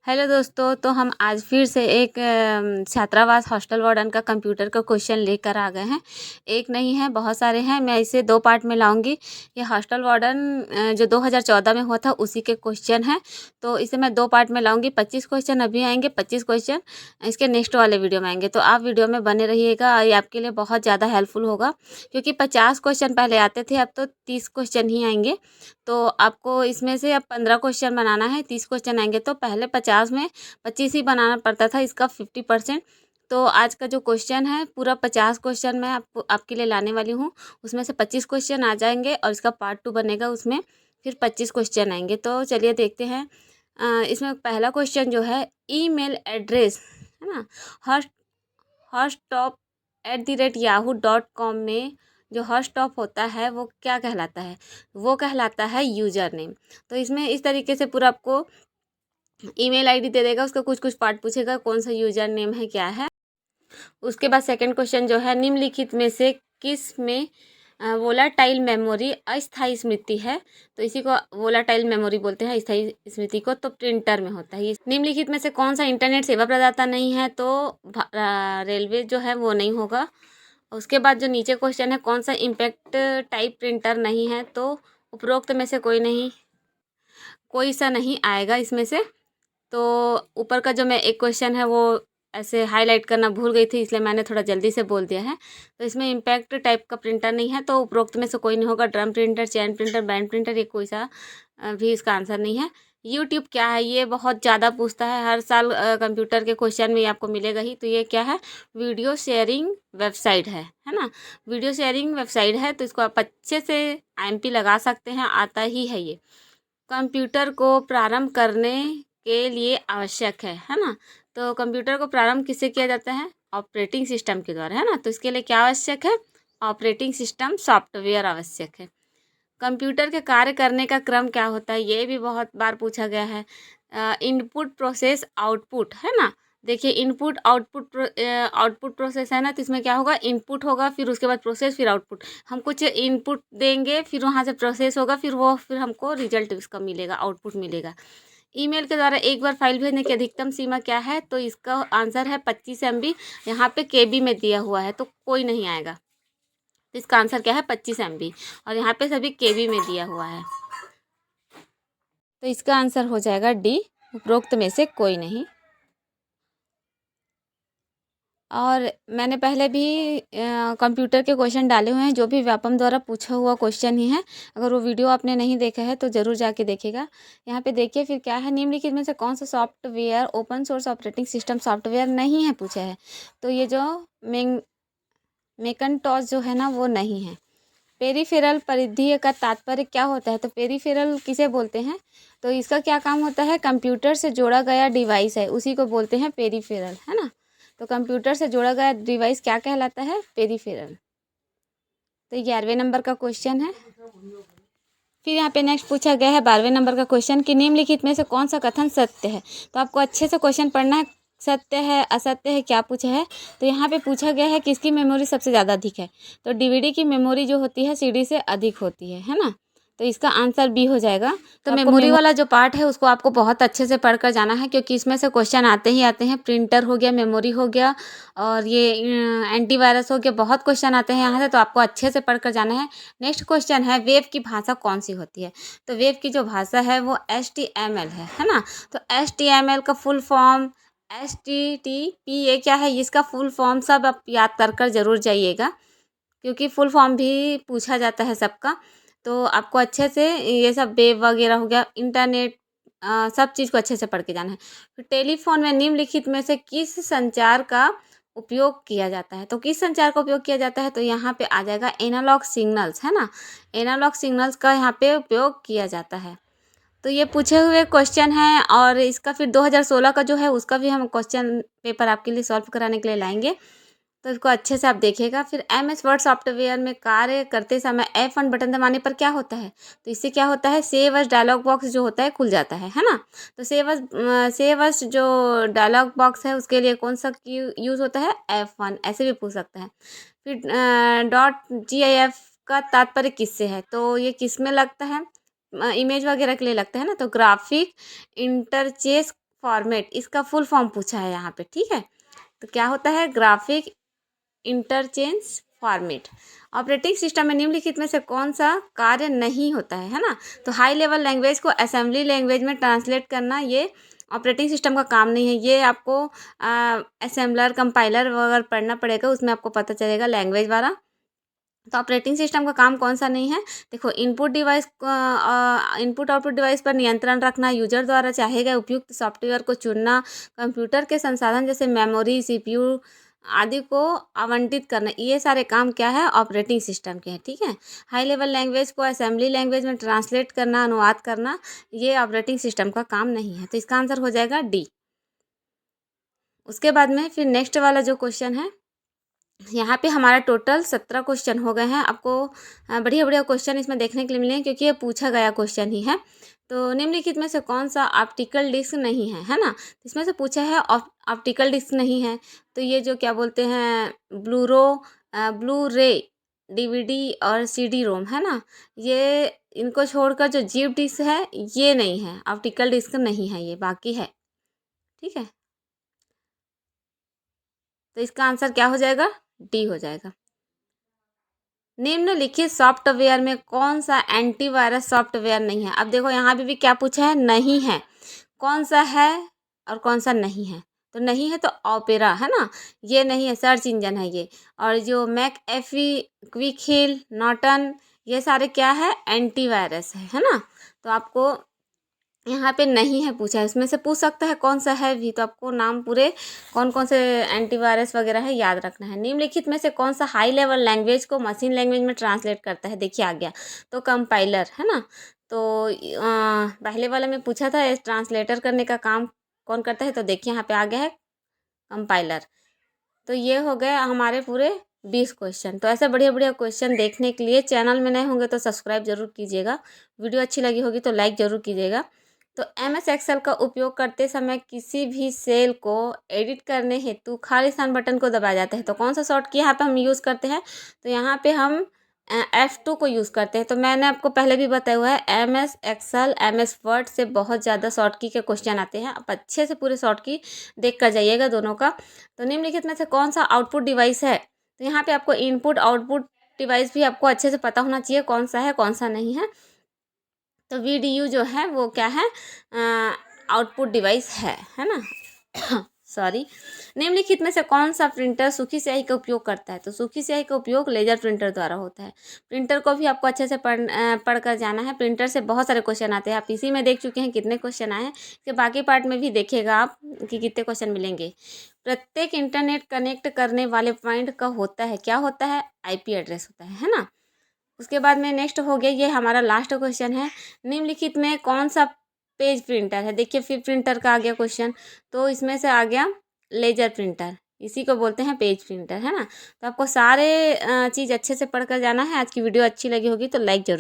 Hello दोस्तों, तो हम आज फिर से एक छात्रावास हॉस्टल वार्डन का कंप्यूटर का क्वेश्चन लेकर आ गए हैं। एक नहीं है, बहुत सारे हैं। मैं इसे 2 पार्ट में लाऊंगी। ये हॉस्टल वार्डन जो 2014 में हुआ था उसी के क्वेश्चन हैं, तो इसे मैं 2 पार्ट में लाऊंगी। 25 क्वेश्चन अभी आएंगे, 25 क्वेश्चन इसके नेक्स्ट वाले वीडियो में आएंगे। तो आप वीडियो में बने रहिएगा, ये आपके लिए बहुत ज़्यादा हेल्पफुल होगा, क्योंकि 50 क्वेश्चन पहले आते थे, अब तो 30 क्वेश्चन ही आएंगे। तो आपको इसमें से अब 15 क्वेश्चन बनाना है। 30 क्वेश्चन आएंगे, तो पहले 50 में 25 ही बनाना पड़ता था, इसका 50%। तो आज का जो क्वेश्चन है पूरा 50 क्वेश्चन मैं आपके लिए लाने वाली हूँ। उसमें से 25 क्वेश्चन आ जाएंगे और इसका पार्ट 2 बनेगा, उसमें फिर 25 क्वेश्चन आएंगे। तो चलिए देखते हैं। इसमें पहला क्वेश्चन जो है, ईमेल एड्रेस है ना, hotstop@yahoo.com में जो हॉटस्टॉप होता है वो क्या कहलाता है? वो कहलाता है यूज़र नेम। तो इसमें इस तरीके से पूरा आपको ईमेल आईडी दे देगा, उसका कुछ कुछ पार्ट पूछेगा, कौन सा यूज़र नेम है, क्या है। उसके बाद सेकंड क्वेश्चन जो है, निम्नलिखित में से किस में वोलाटाइल मेमोरी अस्थायी स्मृति है? तो इसी को वोलाटाइल मेमोरी बोलते हैं, अस्थायी स्मृति को। तो प्रिंटर में होता है ये। निम्नलिखित में से कौन सा इंटरनेट सेवा प्रदाता नहीं है? तो रेलवे जो है वो नहीं होगा। उसके बाद जो नीचे क्वेश्चन है, कौन सा इम्पैक्ट टाइप प्रिंटर नहीं है? तो उपरोक्त में से कोई सा नहीं आएगा इसमें से। तो ऊपर का जो मैं एक क्वेश्चन है वो ऐसे हाईलाइट करना भूल गई थी, इसलिए मैंने थोड़ा जल्दी से बोल दिया है। तो इसमें इम्पैक्ट टाइप का प्रिंटर नहीं है, तो उपरोक्त में से कोई नहीं होगा। ड्रम प्रिंटर, चैन प्रिंटर, बैंड प्रिंटर, ये कोई सा भी इसका आंसर नहीं है। यूट्यूब क्या है? ये बहुत ज़्यादा पूछता है हर साल, कंप्यूटर के क्वेश्चन में ये आपको मिलेगा ही। तो ये क्या है? वीडियो शेयरिंग वेबसाइट है ना। वीडियो शेयरिंग वेबसाइट है, तो इसको आप अच्छे से IMP लगा सकते हैं, आता ही है ये। कंप्यूटर को प्रारंभ करने के लिए आवश्यक है ना। तो कंप्यूटर को प्रारंभ किससे किया जाता है? ऑपरेटिंग सिस्टम के द्वारा, है ना। तो इसके लिए क्या आवश्यक है? ऑपरेटिंग सिस्टम सॉफ्टवेयर आवश्यक है। कंप्यूटर के कार्य करने का क्रम क्या होता है? ये भी बहुत बार पूछा गया है। इनपुट प्रोसेस आउटपुट, है ना। देखिए, इनपुट आउटपुट प्रोसेस है ना, तो इसमें क्या होगा? इनपुट होगा, फिर उसके बाद प्रोसेस, फिर आउटपुट। हम कुछ इनपुट देंगे, फिर वहाँ से प्रोसेस होगा, फिर हमको रिजल्ट इसका मिलेगा, आउटपुट मिलेगा। ईमेल के द्वारा एक बार फाइल भेजने की अधिकतम सीमा क्या है? तो इसका आंसर है 25 MB। यहाँ पे KB में दिया हुआ है, तो कोई नहीं आएगा। तो इसका आंसर क्या है? 25 MB, और यहाँ पे सभी KB में दिया हुआ है, तो इसका आंसर हो जाएगा D, उपरोक्त में से कोई नहीं। और मैंने पहले भी कंप्यूटर के क्वेश्चन डाले हुए हैं, जो भी व्यापम द्वारा पूछा हुआ क्वेश्चन ही है। अगर वो वीडियो आपने नहीं देखा है तो ज़रूर जाके देखिएगा। यहाँ पे देखिए फिर क्या है, निम्नलिखित में से कौन सा software open source operating system software नहीं है, पूछा है। तो ये जो मैकिन्टॉश जो है ना, वो नहीं है। पेरिफेरल परिधीय का तात्पर्य क्या होता है? तो पेरिफेरल किसे बोलते हैं? तो इसका क्या काम होता है? कंप्यूटर से जोड़ा गया डिवाइस है, उसी को बोलते हैं पेरिफेरल, है ना। तो कंप्यूटर से जोड़ा गया डिवाइस क्या कहलाता है? पेरिफेरल। तो 11वें नंबर का क्वेश्चन है। फिर यहाँ पे नेक्स्ट पूछा गया है 12वें नंबर का क्वेश्चन कि निम्नलिखित में से कौन सा कथन सत्य है? तो आपको अच्छे से क्वेश्चन पढ़ना है। सत्य है, असत्य है, क्या पूछा है? तो यहाँ पे पूछा गया है किसकी मेमोरी सबसे ज़्यादा अधिक है? तो DVD की मेमोरी जो होती है CD से अधिक होती है ना। तो इसका आंसर B हो जाएगा। तो मेमोरी वाला जो पार्ट है उसको आपको बहुत अच्छे से पढ़कर जाना है, क्योंकि इसमें से क्वेश्चन आते ही आते हैं। प्रिंटर हो गया, मेमोरी हो गया, और ये एंटीवायरस हो गया, बहुत क्वेश्चन आते हैं यहाँ से, तो आपको अच्छे से पढ़कर जाना है। नेक्स्ट क्वेश्चन है, वेब की भाषा कौन सी होती है? तो वेब की जो भाषा है वो HTML है ना। तो HTML का फुल फॉर्म HTTP, ये क्या है? इसका फुल फॉर्म सब आप याद कर जरूर जाइएगा, क्योंकि फुल फॉर्म भी पूछा जाता है सबका। तो आपको अच्छे से ये सब वेब वगैरह हो गया, इंटरनेट, सब चीज़ को अच्छे से पढ़ के जाना है। फिर टेलीफोन में निम्नलिखित में से किस संचार का उपयोग किया जाता है? तो किस संचार का उपयोग किया जाता है? तो यहाँ पे आ जाएगा एनालॉग सिग्नल्स, है ना। एनालॉग सिग्नल्स का यहाँ पे उपयोग किया जाता है। तो ये पूछे हुए क्वेश्चन हैं, और इसका फिर 2016 का जो है उसका भी हम क्वेश्चन पेपर आपके लिए सॉल्व कराने के लिए लाएंगे, तो इसको अच्छे से आप देखिएगा। फिर MS वर्ड सॉफ्टवेयर में कार्य करते समय F1 बटन दबाने पर क्या होता है? तो इससे क्या होता है? सेव एज डायलॉग बॉक्स जो होता है खुल जाता है ना। तो सेव एज जो डायलॉग बॉक्स है उसके लिए कौन सा की यूज़ होता है? F1, ऐसे भी पूछ सकता है। फिर .gif का तात्पर्य किससे है? तो ये किस में लगता है? इमेज वगैरह के लिए लगता है ना। तो ग्राफिक इंटरचेस फॉर्मेट, इसका फुल फॉर्म पूछा है यहाँ पे, ठीक है। तो क्या होता है, graphic interchange format. Operating system में निम्नलिखित में से कौन सा कार्य नहीं होता है ना। तो हाई लेवल लैंग्वेज को असेंबली लैंग्वेज में ट्रांसलेट करना ये ऑपरेटिंग सिस्टम का काम नहीं है। ये आपको असेंबलर कंपाइलर वगैरह पढ़ना पड़ेगा, उसमें आपको पता चलेगा लैंग्वेज वाला। तो ऑपरेटिंग सिस्टम का काम कौन सा नहीं है, देखो इनपुट आउटपुट डिवाइस पर नियंत्रण रखना, यूजर द्वारा चाहे गए उपयुक्त सॉफ्टवेयर को चुनना, कंप्यूटर के संसाधन जैसे मेमोरी, सीपीयू आदि को आवंटित करना, ये सारे काम क्या है, ऑपरेटिंग सिस्टम के हैं, ठीक है। हाई लेवल लैंग्वेज को असेंबली लैंग्वेज में ट्रांसलेट करना, अनुवाद करना, ये ऑपरेटिंग सिस्टम का काम नहीं है। तो इसका आंसर हो जाएगा डी। उसके बाद में फिर नेक्स्ट वाला जो क्वेश्चन है, यहाँ पे हमारा टोटल 17 क्वेश्चन हो गए हैं। आपको बढ़िया बढ़िया क्वेश्चन इसमें देखने के लिए मिलेंगे, क्योंकि ये पूछा गया क्वेश्चन ही है। तो निम्नलिखित में से कौन सा ऑप्टिकल डिस्क नहीं है ना। इसमें से पूछा है ऑप्टिकल डिस्क नहीं है, तो ये जो क्या बोलते हैं ब्लू रे डीवीडी और सीडी रोम है ना, ये इनको छोड़कर जो जिप डिस्क है ये नहीं है, ऑप्टिकल डिस्क नहीं है, ये बाकी है, ठीक है। तो इसका आंसर क्या हो जाएगा, डी हो जाएगा। निम्नलिखित सॉफ्टवेयर में कौन सा एंटीवायरस सॉफ्टवेयर नहीं है। अब देखो यहाँ पे भी क्या पूछा है, नहीं है, कौन सा है और कौन सा नहीं है। तो नहीं है तो ओपेरा है ना, ये नहीं है, सर्च इंजन है ये। और जो मैक एफी, क्विक हिल, नॉर्टन, ये सारे क्या है, एंटीवायरस है ना। तो आपको यहाँ पे नहीं है पूछा है, इसमें से पूछ सकता है कौन सा है भी, तो आपको नाम पूरे कौन कौन से एंटीवायरस वगैरह है याद रखना है। निम्नलिखित में से कौन सा हाई लेवल लैंग्वेज को मशीन लैंग्वेज में ट्रांसलेट करता है, देखिए आ गया, तो कंपाइलर है ना। तो पहले वाले में पूछा था ट्रांसलेटर करने का काम कौन करता है, तो देखिए यहाँ पे आ गया है कंपाइलर। तो ये हो गए हमारे पूरे 20 क्वेश्चन। तो ऐसे बढ़िया बढ़िया क्वेश्चन देखने के लिए चैनल में नए होंगे तो सब्सक्राइब जरूर कीजिएगा, वीडियो अच्छी लगी होगी तो लाइक ज़रूर कीजिएगा। तो MS एक्सेल का उपयोग करते समय किसी भी सेल को एडिट करने हेतु खालिस्तान बटन को दबाया जाता है। तो कौन सा शॉर्ट की यहाँ पे हम यूज़ करते हैं, तो यहाँ पे हम F2 को यूज़ करते हैं। तो मैंने आपको पहले भी बताया हुआ है, MS एक्सेल MS वर्ड से बहुत ज़्यादा शॉर्ट की के क्वेश्चन आते हैं। आप अच्छे से पूरे शॉर्ट की देख कर जाइएगा दोनों का। तो निम्नलिखित में से कौन सा आउटपुट डिवाइस है, तो यहाँ पे आपको इनपुट आउटपुट डिवाइस भी आपको अच्छे से पता होना चाहिए कौन सा है कौन सा नहीं है। तो VDU जो है वो क्या है, आउटपुट डिवाइस है ना। सॉरी। निम्नलिखित में से कौन सा प्रिंटर सूखी स्याही का उपयोग करता है, तो सूखी स्याही का उपयोग लेजर प्रिंटर द्वारा होता है। प्रिंटर को भी आपको अच्छे से पढ़ कर जाना है। प्रिंटर से बहुत सारे क्वेश्चन आते हैं, आप इसी में देख चुके हैं कितने क्वेश्चन आए हैं, इसके बाकी पार्ट में भी देखिएगा आप कि कितने क्वेश्चन मिलेंगे। प्रत्येक इंटरनेट कनेक्ट करने वाले पॉइंट का होता है, क्या होता है, IP एड्रेस होता है ना। उसके बाद में नेक्स्ट हो गया, ये हमारा लास्ट क्वेश्चन है, निम्नलिखित में कौन सा पेज प्रिंटर है। देखिए फिर प्रिंटर का आ गया क्वेश्चन, तो इसमें से आ गया लेजर प्रिंटर, इसी को बोलते हैं पेज प्रिंटर है ना। तो आपको सारे चीज़ अच्छे से पढ़ कर जाना है। आज की वीडियो अच्छी लगी होगी तो लाइक जरूर